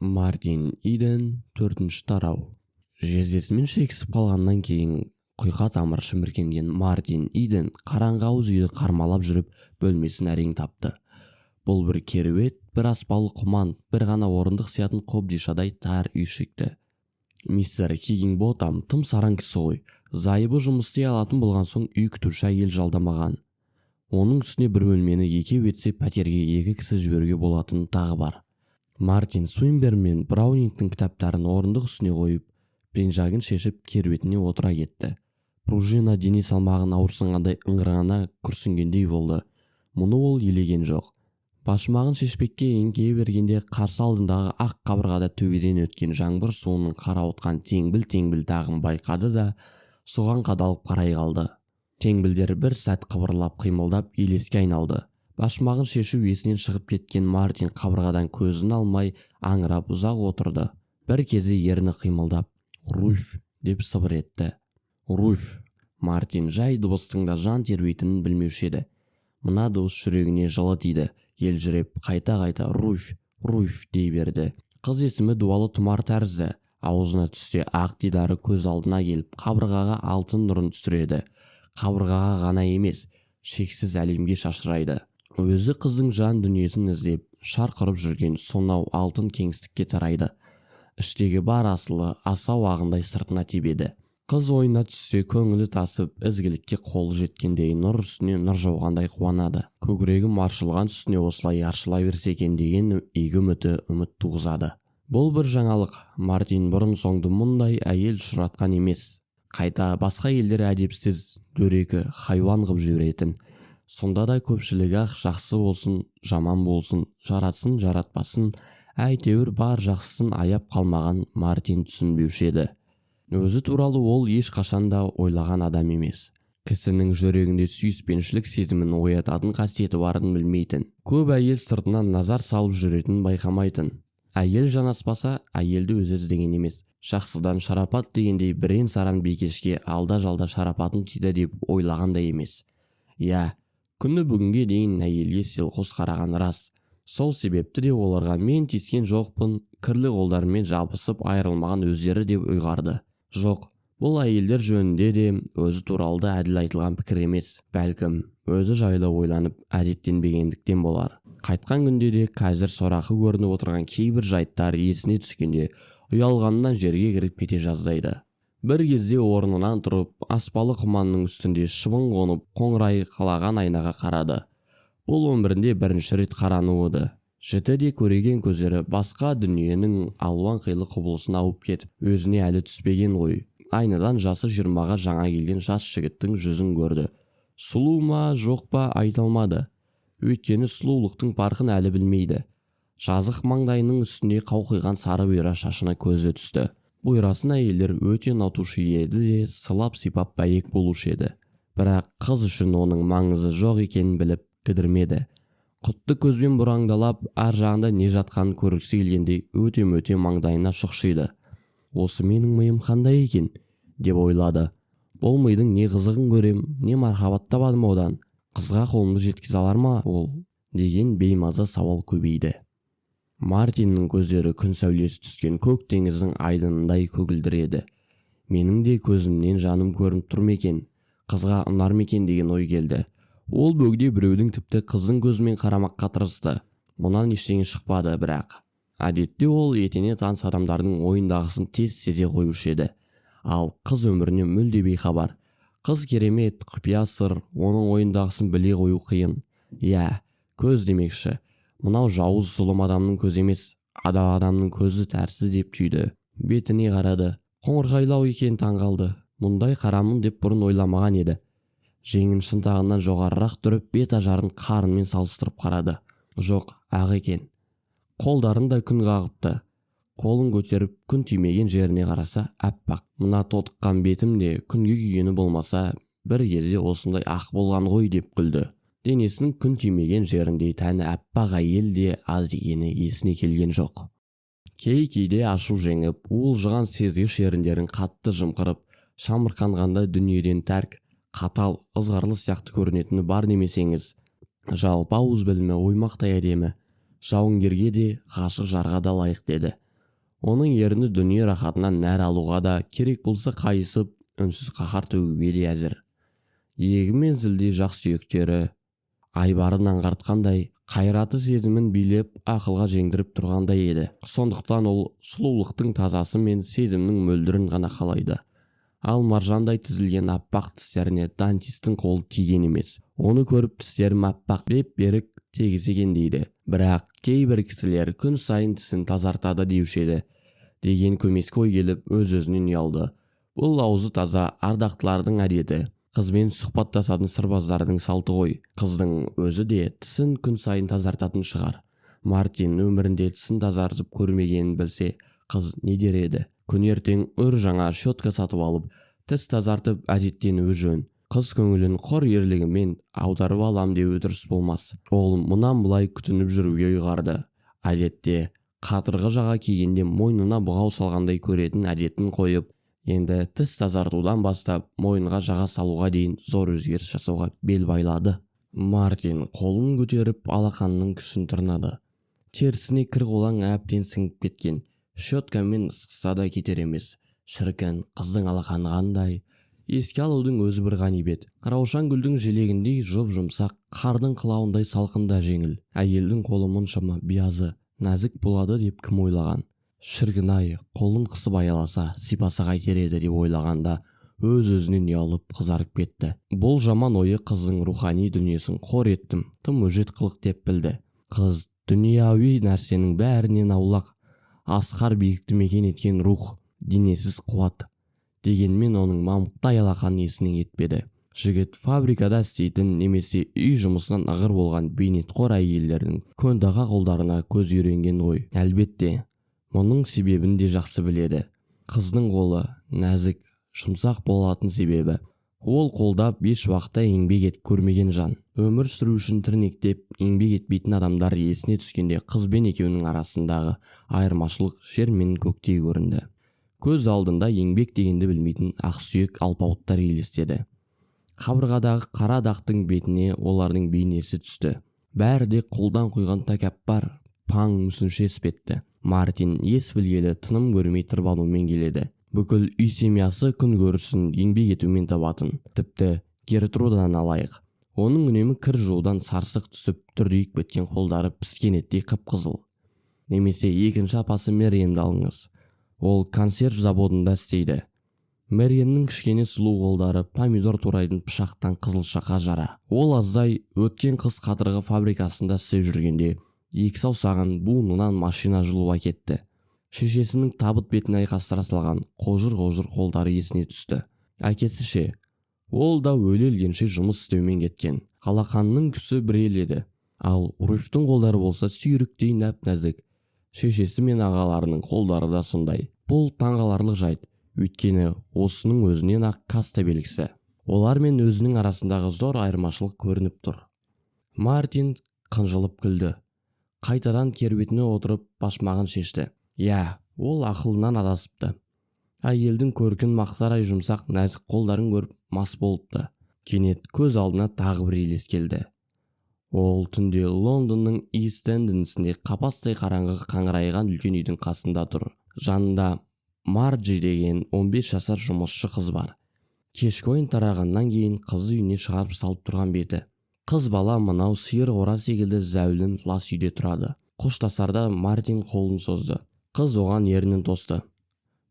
Мартин Иден 4-ші тарау. Жездесімен шекісіп қалғаннан кейін құйқа тамыр шіміркенген Мартин Иден қараңғы ауыз үйді қармалап жүріп бөлмесін әрең тапты. Бұл бір кереует, бір аспалы құман, бір ғана орындық сиятын қобдишадай тар үйшікті. Мистер Хиггинботам тым сараң кісі ғой. Зайыбы жұмыс істей алатын болған соң үй күтуші әйел жалдамаған. Оның үстіне бір бөлмені екеу етсе пәтерге 2 кісі жіберуге болатыны тағы бар. Мартин Суинберн мен Браунингтің кітаптарын орындық үстіне қойып, пенжагын шешіп керуетіне отыра кетті. Пружина дене салмағын ауырсынғандай ыңғырана күрсінгендей болды. Мұны ол елеген жоқ. Башмағын шешпекке еңкейе бергенде қарсы алдындағы ақ қабырғада төбеден өткен жаңбыр суының қарауытқан теңбіл тағын байқады да соған қадалып қарай қалды. Теңбілдер бір сәт қыбырлап қимылдап елеске айналды. Башмағын шешу есінен шығып кеткен Мартин қабырғадан көзін алмай аңырап ұзақ отырды. Бір кезде ерні қимылдап «Руфь» деп сыбыр етті. «Руфь». Мартин жай дыбыстың да жан тербейтінін білмеуші еді. Мына дауыс жүрегіне жылы тиді. Елжіреп қайта «Руфь, Руфь» дей берді. Қыз есімі дуалы тұмар тәрізді. Аузына түссе ақ дидары көз алдына келіп қабырғаға алтын нұрын түсіреді. Қабырғаға ғана емес, шексіз әлемге шашырайды. Өзі қыздың жан дүниесін іздеп шарқ ұрып жүрген сонау алтын кеңістікке тарайды. Іштегі бар асылы асау ағындай сыртына тебеді. Қыз ойына түссе көңілі тасып, ізгілікке қолы жеткендей нұр үстіне нұр жауғандай қуанады. Көкірегі маршылған үстіне осылай аршыла берсе екен деген игі үміт туғызады. Бұл бір жаңалық. Мартин бұрын соңды мұндай әйел ұшыратқан емес. Қайта басқа елдер әдепсіз, дөрекі, хайуан қып жіберетін. Сонда да көпшілігі жақсы болсын, жаман болсын, жаратсын, жаратпасын, әйтеуір бар жақсысын аяп қалмаған Мартин түсінбеуші еді. Өзі туралы ол ешқашан да ойлаған адам емес. Кісінің жүрегінде сүйіспеншілік сезімін оятатын қасиеті барын білмейтін. Көп әйел сыртынан назар салып жүретінін байқамайтын. Әйел жанаспаса, әйелді өзі іздеген емес. Жақсыдан шарапат дегендей бірен-саран бикешке алда-жалда шарапатын тиді деп ойлаған да емес. Иә, күні бүгінге дейін әйелге селқос қараған рас. Сол себепті де оларға мен тиіскен жоқпын, кірлі қолдарымен жабысып айырылмаған өздері деп ұйғарды. Жоқ, бұл әйелдер жөнінде де өзі туралы да әділ айтылған пікір емес. Бәлкім, өзі жайлы ойланып әдеттенбегендіктен болар. Қайтқан күнде де қазір сорақы көрініп отырған кейбір жайттар есіне түскенде ұялғанынан жерге кіріп кете жаздайды. Бір кезде орнынан тұрып, аспалы құманның үстінде шыбын қонып, қоңырай қалаған айнаға қарады. Бұл өмірінде бірінші рет қарануы. Жіті де көреген көздері басқа дүниенің алуан қилы құбылысын ауып кетіп, өзіне әлі түспеген ғой. Айнадан жасы 20-ға жаңа келген жас жігіттің жүзін көрді. Сұлу ма, жоқ па айта алмады. Өйткені сұлулықтың парқын әлі білмейді. Жазық маңдайының үстіне қауқиған сары бұйра шашына көзі түсті. Бұйрасын әйелдер өте ұнатушы еді де сылап сипап бәйек болушы еді. Бірақ қыз үшін оның маңызы жоқ екенін біліп кідірмеді. Құтты көзбен бұраңдалап, ар жағында не жатқанын көргісі келгендей өте маңдайына шұқшиды. Осы менің миым қандай екен деп ойлады. Бұл мидың не қызығын көрем, не мархабат табадым одан. Қызға қолымды жеткізе алар ма ол деген беймаза сауал көбейді. Мартиннің көздері күн сәулесі түскен көк теңіздің айдынындай көгілдіреді. Менің де көзімнен жаным көрініп тұр мекен, қызға ұнар мекен деген ой келді. Ол бөгде біреудің тіпті қыздың көзімен қарамаққа тырысты. Мұнан ештеңе шықпады бірақ. Әдетте ол етене таныс адамдардың ойындағысын тез сезе қоюшы еді. Ал қыз өміріне мүлде бейхабар. Қыз керемет, құпия сыр, оның ойындағысын біле қою қиын. Иә, көз демекші. Мынау жауыз зұлым адамның көзі емес, адал адамның көзі тәрсіз деп түйді. Бетіне қарады. Қоңырқайлау екен таңғалды. Мұндай қарамын деп бұрын ойламаған еді. Жеңін шынтағынан жоғарырақ тұрып, бет ажарын қарынмен салыстырып қарады. Жоқ, ақ екен. Қолдарын да күн қағыпты. Қолын көтеріп, күн тимеген жеріне қараса, әппақ. Мына тотыққан бетім де күнге күйгені болмаса, бір кезде осындай ақ болған ғой деп күлді. Денесінің күн тимеген жеріндей тәні әппақ әйел де аз екені есіне келген жоқ. Кейде ашу жеңіп, уылжыған сезгіш еріндерін қатты жымқырып, шамырқанғанда дүниеден тәрк, қатал, ызғарлы сияқты көрінетіні бар немесеңіз, жалпы ауыз білімі оймақтай әдемі, жауынгерге де ғашық жарға да лайық деді. Оның еріні дүние рахатынан нәр алуға да, керек болса қайысып, үнсіз қаһар төгуге де әзір. Иегі мен зілдей жақ сүйектері айбарын аңғартқандай, қайраты сезімін билеп, ақылға жеңдіріп тұрғандай еді. Сондықтан ол сұлулықтың тазасы мен сезімнің мөлдірін ғана қалайды. Ал маржандай тізілген аппақ тістеріне дантистің қолы тиген емес. Оны көріп тістерім аппақ беп берік тегіс екен дейді. Бірақ кейбір кісілер күн сайын тісін тазартады деуші еді. Деген көмескі ой келіп өз-өзінен ұялды. Бұл аузы таза ардақтылардың әдеті. Қызбен сұхбаттасатын сырбаздардың салты ғой. Қыздың өзі де тісін күн сайын тазартатын шығар. Мартин өмірінде тісін тазартып көрмегенін білсе, қыз не дер еді? Күнертең жаңа щетка сатып алып, тіс тазартып әдеттенуі жөн. Қыз көңілін құр ерлігімен аударып алам деуі дұрыс болмас. Ол мұнан былай күтініп жүруге ұйғарды. Әдетте қатырғы жаға кигенде мойнына бұғау салғандай көретін әдетін қойып, енді тіс тазартудан бастап мойынға жаға салуға дейін зор өзгеріс жасауға бел байлады. Мартин қолын көтеріп алақанның күшін тырнады. Терісіне кір-қолаң әбден сіңіп кеткен. Щеткамен ысқыса да кетер емес. Шіркін, қыздың алақаны қандай. Еске алудың өзі бір ғанибет. Раушан гүлдің желегіндей жұп-жұмсақ, қардың қылауындай салқында жеңіл. Әйелдің қолы мұншама биязы, нәзік болады деп кім ойлаған? Шіркін-ай, қолын қысып аяласа, сипаса қайтер еді деп ойлағанда, өз-өзінен ұялып қызарып кетті. Бұл жаман ойы қыздың рухани дүниесін қор еттім, тым өжет қылық деп білді. Қыз дүнияуи нәрсенің бәрінен аулақ, асқар биікті мекен еткен рух, денесіз қуат. Дегенмен оның мамықтай алақаны есінен кетпеді. Жігіт фабрикада істейтін немесе үй жұмысынан ығыр болған бейнетқор әйелдердің көндаға қолдарына көз үйренген ғой. Әлбетте, мұның себебін де жақсы біледі. Қыздың қолы нәзік, жұмсақ болатын себебі. Ол қолдап еш уақытта еңбек етіп көрмеген жан. Өмір сүру үшін тірнектеп, еңбек етпейтін адамдар есіне түскенде қыз бен екеуінің арасындағы айырмашылық жер мен көктей көрінді. Көз алдында еңбек дегенді білмейтін ақсүйек алпауыттар елестеді. Қабырғадағы қара дақтың бетіне олардың бейнесі түсті. Бәрі де қолдан құйған тәкаппар, паң мүсінші іспетті. Мартин ес білгелі тыным көрмей тырбанумен келеді. Бүкіл үй семьясы күн көрісін еңбек етумен табатын. Тіпті Гертрудан алайық. Оның үнемі кір жуудан сарсық түсіп, түрдейік біткен қолдары піскен еттей қып-қызыл. Немесе екінші апасы Мэриенді алыңыз. Ол консерв заводында істейді. Мэриеннің кішкене сұлу қолдары помидор турайдың пышақтан қызылшақа жара. Ол аздай өткен қыс қатырғы фабрикасында істеп жүргенде, екі саусағын буынынан машина жұлып әкетті. Шешесінің табыт бетін айқастыра салған қожыр-қожыр қолдары есіне түсті. Әкесі ше, ол да өле-өлгенше жұмыс істеумен кеткен. Алақанның күші бірел еді. Ал Руфьтың қолдары болса сүйріктей нәп-нәзік. Шешесі мен ағаларының қолдары да сондай. Бұл таңғаларлық жайт, өйткені осының өзінен ақ каста белгісі. Олар мен өзінің арасындағы зор айырмашылық көрініп тұр. Мартин қынжылып күлді. Қайтадан кербетіне отырып башмағын шешті. Я, ол ақылынан адасыпты. Әйелдің көркін мақтарай жұмсақ нәзік қолдарын көріп мас болыпты. Кенет көз алдына тағы бір елес келді. Ол түнде Лондонның Ист-Эндісінде қапастай қараңғы қаңырайған үлкен үйдің қасында тұр. Жанында Марджи деген 15 жасар жұмысшы қыз бар. Кешкі ойын тарағаннан кейін қызы үйіне шығарып салып тұрған беті. Қыз бала мынау сиыр қора секілді зәулім лас үйде тұрады. Қоштасарда Мартин қолын созды. Қыз оған ерінін тосты.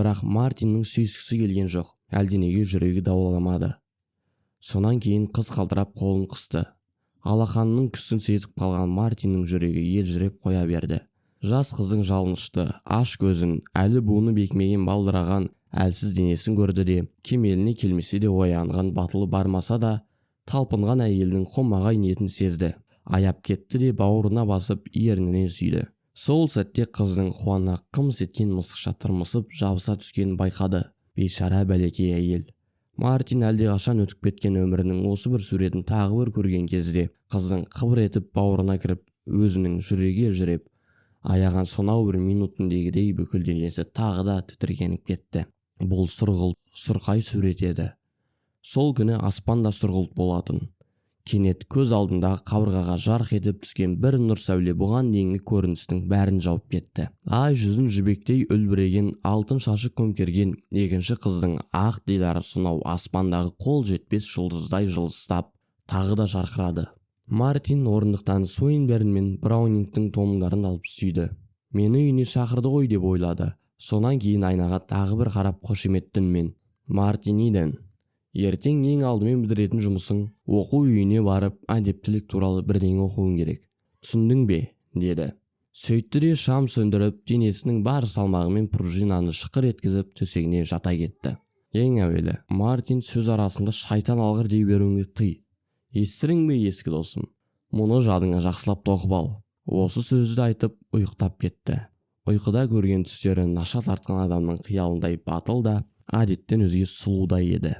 Бірақ Мартиннің сүйіскісі келген жоқ. Әлденеге жүрегі дауаламады. Сонан кейін қыз қалтырап қолын қысты. Алақанының күшін сезіп қалған Мартиннің жүрегі елжіреп қоя берді. Жас қыздың жалынышты, аш көзін, әлі буыны бекмеген балдыраған әлсіз денесін көрді де, кемеліне келмесе де оянған батылы бармаса да, талпынған әйелдің қомағай ниетін сезді. Аяп кетті де бауырына басып ерінінен сүйді. Сол сәтте қыздың қуана қымс еткен мысықша тырмысып жабыса түскенін байқады. Бейшара бәлекей әйел. Мартин әлде қашан өтіп кеткен өмірінің осы бір суретін тағы бір көрген кезде қыздың қыбыр етіп бауырына кіріп, өзінің жүрегі елжіреп, аяған сонау бір минутындегідей бүкіл денесі тағы да тітіркеніп кетті. Бұл сұрғылт, сұрқай сурет еді. Сол күні аспан да сұрғылт болатын. Кенет көз алдындағы қабырғаға жарқ етіп түскен бір нұр сәуле бұған дейінгі көріністің бәрін жауып кетті. Ай жүзін жібектей үлбіреген, алтын шашы көмкерген екінші қыздың ақ дидары сонау аспандағы қол жетпес жұлдыздай жылыстап, тағы да жарқырады. Мартин орындықтан Суинберн мен Браунингтің томдарын алып сүйді. Мені үйіне шақырды ғой деп ойлады. Сонан кейін айнаға тағы бір қарап қошемет үнмен: Мартин Иден, ертең ең алдымен бітіретін жұмысың оқу үйіне барып әдептілік туралы бірдеңе оқуың керек. Түсіндің бе? Деді. Сөйтті де шам сөндіріп, денесінің бар салмағымен пружинаны шықыр еткізіп төсегіне жата кетті. Ең әуелі Мартин сөз арасында шайтан алғыр дей беруіңді тый. Естірің бе ескі досым? Мұны жадыңа жақсылап тоқып ал. Осы сөзді айтып ұйықтап кетті. Ұйқыда көрген түстері наша тартқан адамның қиялындай батыл да, әдеттен өзге сұлудай еді.